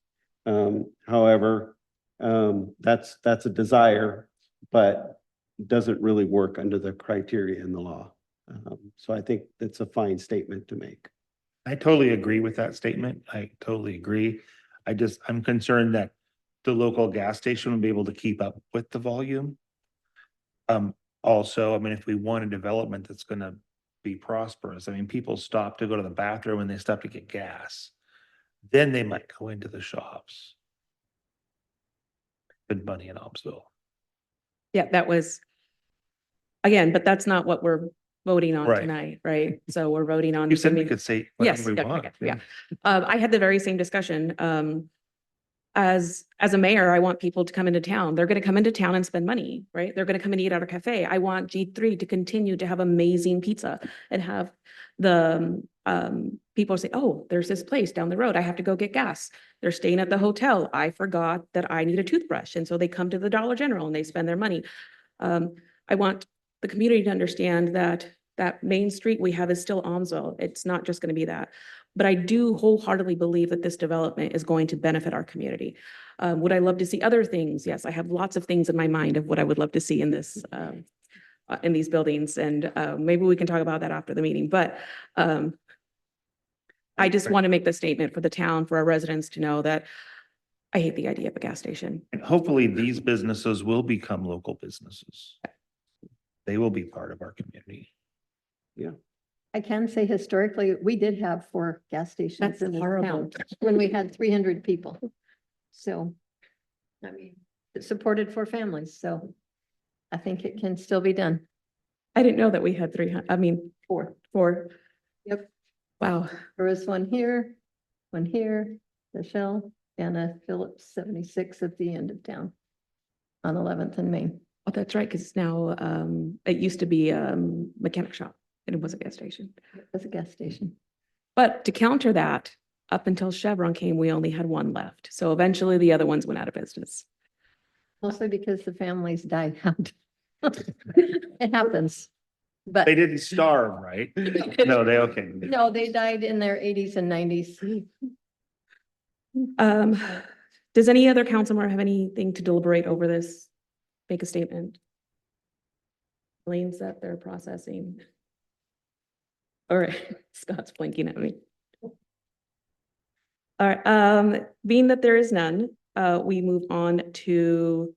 However, that's a desire, but doesn't really work under the criteria in the law. So I think that's a fine statement to make. I totally agree with that statement. I totally agree. I'm concerned that the local gas station will be able to keep up with the volume. Also, I mean, if we want a development that's gonna be prosperous, I mean, people stop to go to the bathroom and they stop to get gas. Then they might go into the shops. Good money in Aumsville. Yeah, that was, again, but that's not what we're voting on Right. tonight, right? So we're voting on. You said we giving- could say Yes, whatever we yeah, want. okay, yeah. I had the very same discussion. As a mayor, I want people to come into town. They're going to come into town and spend money, right? They're going to come and eat at our cafe. I want G3 to continue to have amazing pizza and have the people say, oh, there's this place down the road. I have to go get gas. They're staying at the hotel. I forgot that I need a toothbrush. And so they come to the Dollar General and they spend their money. I want the community to understand that that main street we have is still Aumsville. It's not just going to be that. But I do wholeheartedly believe that this development is going to benefit our community. Would I love to see other things? Yes, I have lots of things in my mind of what I would love to see in this, in these buildings. And maybe we can talk about that after the meeting. But I just want to make the statement for the town, for our residents to know that I hate the idea of a gas station. And hopefully these businesses will become local businesses. They will be part of our community. Yeah. I can say historically, we did have 4 gas stations That's in this horrible. town when we had 300 people. So, I mean, it supported 4 families, so I think it can still be done. I didn't know that we had 300, I mean, 4. 4. Yep. Wow. There was one here, the Shell, and a Phillips 76 at the end of town on 11th and Main. Oh, that's right, because now it used to be mechanic shop and it was a gas station. It was a gas station. But to counter that, up until Chevron came, we only had 1 left. So eventually the other ones went out of business. Mostly because the families died out. It happens, but They didn't starve, right? No, okay. no, they died in their 80s and 90s. Does any other council member have anything to deliberate over this? Make a statement. Lanes that they're processing. All right, Scott's blinking at me. All right, being that there is none, we move on to,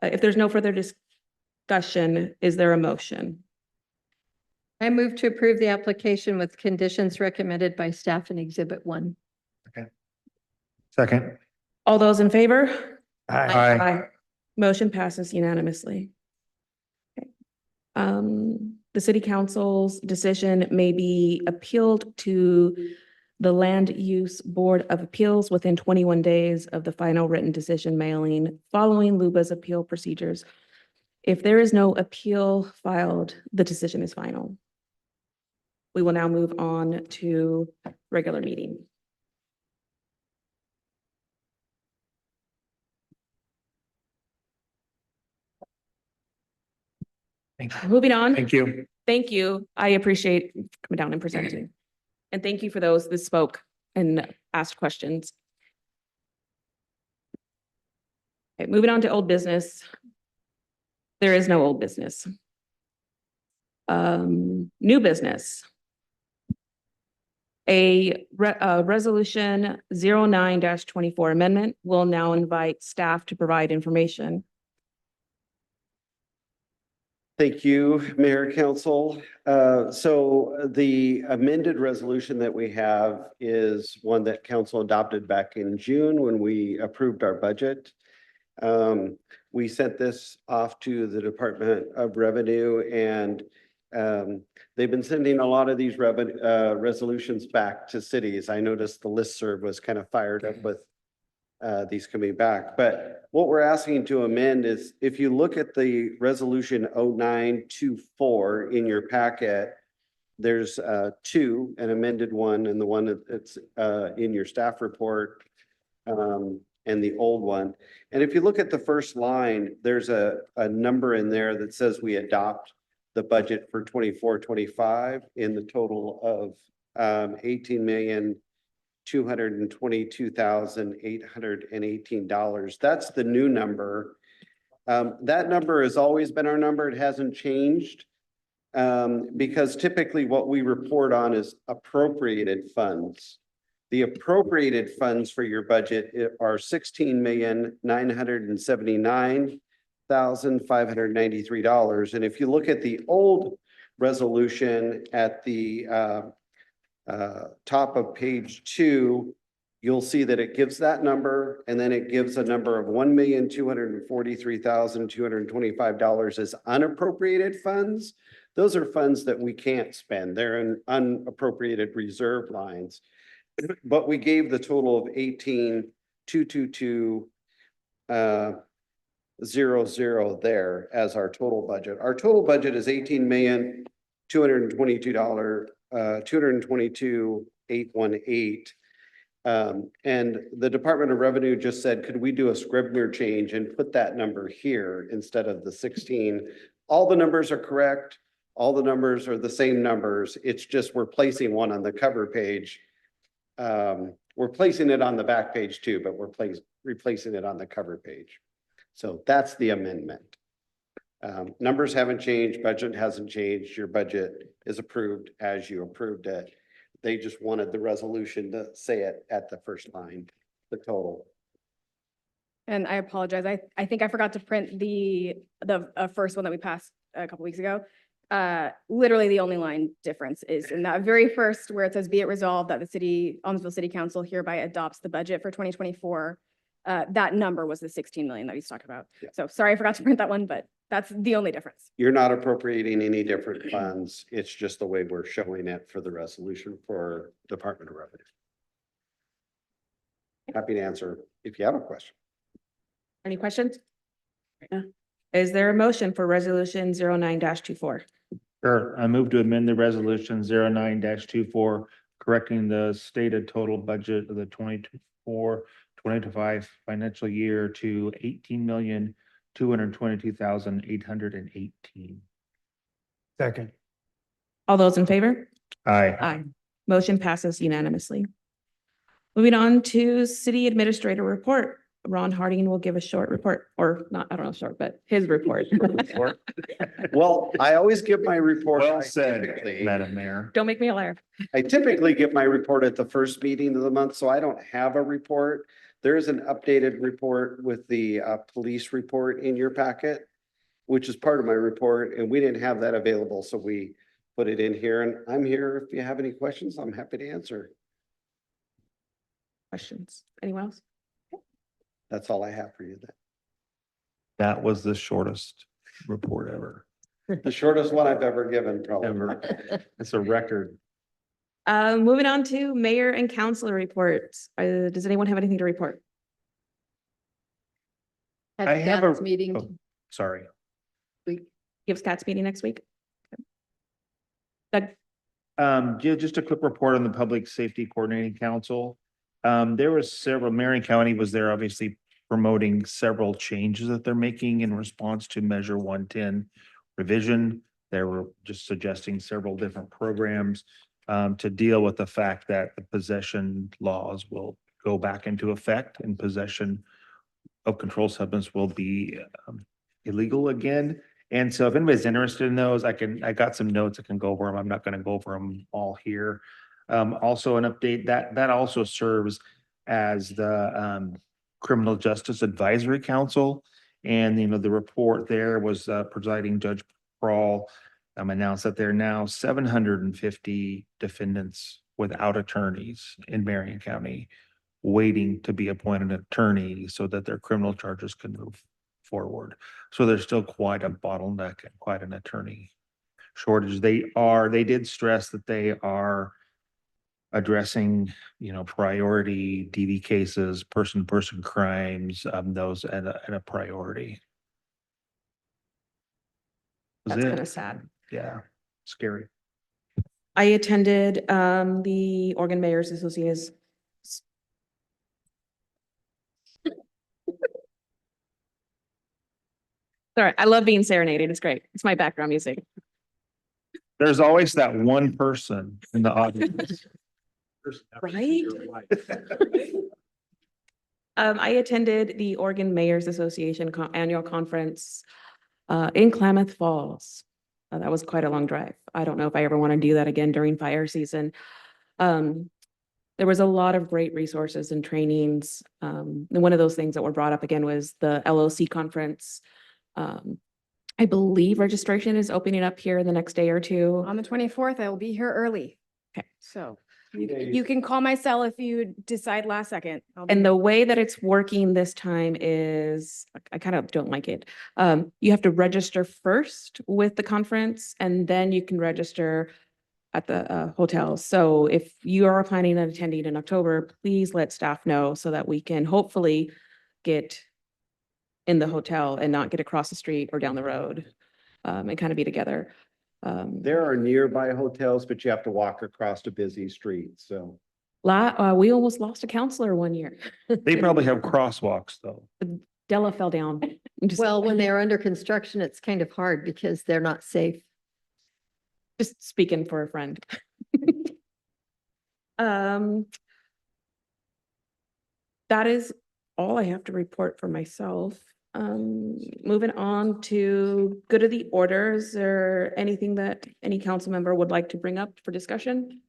if there's no further discussion, is there a motion? I move to approve the application with conditions recommended by staff in Exhibit 1. Second. All those in favor? Aye. Motion passes unanimously. Okay. The city council's decision may be appealed to the Land Use Board of Appeals within 21 days of the final written decision mailing following LUBA's appeal procedures. If there is no appeal filed, the decision is final. We will now move on to regular meeting. Moving on. Thank you. Thank you. I appreciate coming down and presenting. And thank you for those that spoke and asked questions. Okay, moving on to old business. There is no old business. New business. A resolution 09-24 amendment will now invite staff to provide information. Thank you, Mayor, Council. So the amended resolution that we have is one that council adopted back in June when we approved our budget. We sent this off to the Department of Revenue, and they've been sending a lot of these resolutions back to cities. I noticed the listserv was kind of fired up with these coming back. But what we're asking to amend is, if you look at the resolution 0924 in your packet, there's two, an amended one, and the one that's in your staff report, and the old one. And if you look at the first line, there's a number in there that says we adopt the budget for 24-25 in the total of $18,222,818. That's the new number. That number has always been our number. It hasn't changed because typically what we report on is appropriated funds. The appropriated funds for your budget are $16,979,593. And if you look at the old resolution at the top of page 2, you'll see that it gives that number, and then it gives a number of $1,243,225 as unappropriated funds. Those are funds that we can't spend. They're in unappropriated reserve lines. But we gave the total of 18,222,000 there as our total budget. Our total budget is $18,222,818. And the Department of Revenue just said, could we do a Scribner change and put that number here instead of the 16? All the numbers are correct. All the numbers are the same numbers. It's just we're placing one on the cover page. We're placing it on the back page too, but we're replacing it on the cover page. So that's the amendment. Numbers haven't changed, budget hasn't changed. Your budget is approved as you approved it. They just wanted the resolution to say it at the first line, the total. And I apologize. I think I forgot to print the first one that we passed a couple weeks ago. Literally the only line difference is in that very first where it says, be it resolved that the Aumsville City Council hereby adopts the budget for 2024. That number was the 16 million that he's talking about. Yeah. So sorry, I forgot to print that one, but that's the only difference. You're not appropriating any different funds. It's just the way we're showing it for the resolution for Department of Revenue. Happy to answer if you have a question. Any questions? Yeah. Is there a motion for resolution 09-24? Sure. I move to amend the resolution 09-24, correcting the stated total budget of the 2024-2025 financial year to $18,222,818. Second. All those in favor? Aye. Aye. Motion passes unanimously. Moving on to city administrator report. Ron Harding will give a short report, or not, I don't know, short, but his report. Well, I always give my report. Well said, Madam Mayor. Don't make me a liar. I typically give my report at the first meeting of the month, so I don't have a report. There is an updated report with the police report in your packet, which is part of my report, and we didn't have that available, so we put it in here, and I'm here if you have any questions. I'm happy to answer. Questions? Anyone else? That's all I have for you then. That was the shortest report ever. The shortest one I've ever given, probably. It's a record. Moving on to mayor and council reports. Does anyone have anything to report? I have a meeting. oh, sorry. Gives Cats meeting next week? Doug? Yeah, just a quick report on the Public Safety Coordinating Council. There was several, Marion County was there obviously promoting several changes that they're making in response to Measure 110 revision. They were just suggesting several different programs to deal with the fact that the possession laws will go back into effect and possession of controlled substance will be illegal again. And so if anybody's interested in those, I got some notes, I can go over them. I'm not gonna go over them all here. Also an update that also serves as the Criminal Justice Advisory Council. And, you know, the report there was presiding Judge Prawl announced that there are now 750 defendants without attorneys in Marion County waiting to be appointed attorney so that their criminal charges can move forward. So there's still quite a bottleneck and quite an attorney shortage. They did stress that they are addressing, you know, priority DV cases, person-to-person crimes, those and a priority. That's kind of sad. Yeah, scary. I attended the Oregon Mayors Association. Sorry, I love being serenaded. It's great. It's my background music. There's always that one person in the audience. Right? I attended the Oregon Mayors Association annual conference in Klamath Falls. That was quite a long drive. I don't know if I ever want to do that again during fire season. There was a lot of great resources and trainings. And one of those things that were brought up again was the LOC conference. I believe registration is opening up here the next day or two. On the 24th, I will be here early. Okay. So you can call my cell if you decide last second. And the way that it's working this time is, I kind of don't like it. You have to register first with the conference and then you can register at the hotel. So if you are planning on attending in October, please let staff know so that we can hopefully get in the hotel and not get across the street or down the road and kind of be together. There are nearby hotels, but you have to walk across a busy street, so. We almost lost a counselor one year. They probably have crosswalks though. Della fell down. Well, when they're under construction, it's kind of hard because they're not safe. Just speaking for a friend. That is all I have to report for myself. Moving on to good of the order. Is there anything that any council member would like to bring up for discussion?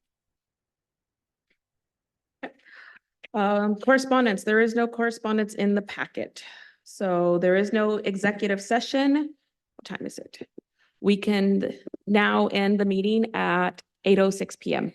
Correspondence. There is no correspondence in the packet. So there is no executive session. What time is it? We can now end the meeting at 8:06 p.m.